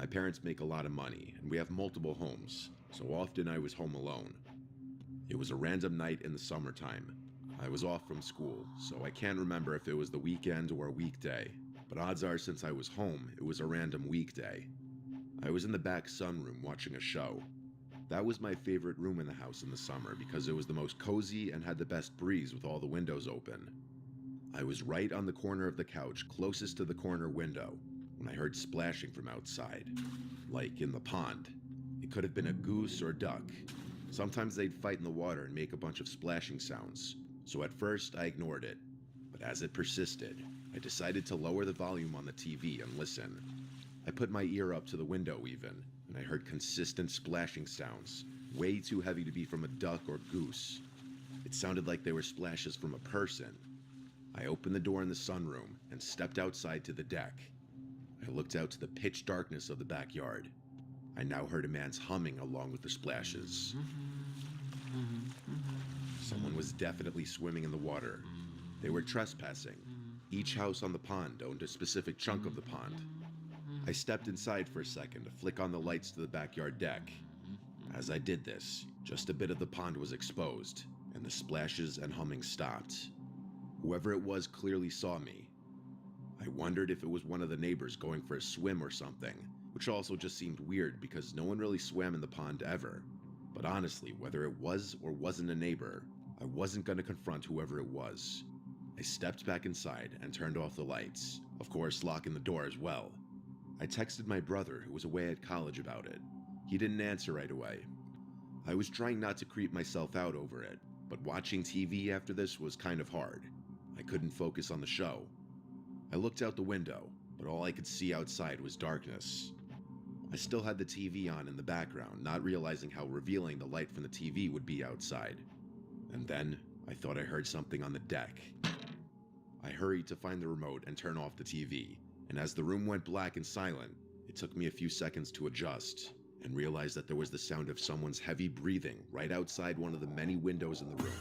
My parents make a lot of money, and we have multiple homes, so often I was home alone. It was a random night in the summertime. I was off from school, so I can't remember if it was the weekend or a weekday, but odds are since I was home, it was a random weekday. I was in the back sunroom watching a show. That was my favorite room in the house in the summer because it was the most cozy and had the best breeze with all the windows open. I was right on the corner of the couch closest to the corner window when I heard splashing from outside, like in the pond. It could have been a goose or duck. Sometimes they'd fight in the water and make a bunch of splashing sounds, so at first I ignored it. But as it persisted, I decided to lower the volume on the TV and listen. I put my ear up to the window even, and I heard consistent splashing sounds, way too heavy to be from a duck or goose. It sounded like they were splashes from a person. I opened the door in the sunroom and stepped outside to the deck. I looked out to the pitch darkness of the backyard. I now heard a man's humming along with the splashes. Someone was definitely swimming in the water. They were trespassing. Each house on the pond owned a specific chunk of the pond. I stepped inside for a second to flick on the lights to the backyard deck. As I did this, just a bit of the pond was exposed, and the splashes and humming stopped. Whoever it was clearly saw me. I wondered if it was one of the neighbors going for a swim or something, which also just seemed weird because no one really swam in the pond ever. But honestly, whether it was or wasn't a neighbor, I wasn't going to confront whoever it was. I stepped back inside and turned off the lights, of course locking the door as well. I texted my brother, who was away at college, about it. He didn't answer right away. I was trying not to creep myself out over it, but watching TV after this was kind of hard. I couldn't focus on the show. I looked out the window, but all I could see outside was darkness. I still had the TV on in the background, not realizing how revealing the light from the TV would be outside. And then, I thought I heard something on the deck. I hurried to find the remote and turn off the TV, and as the room went black and silent, it took me a few seconds to adjust, and realize that there was the sound of someone's heavy breathing right outside one of the many windows in the room.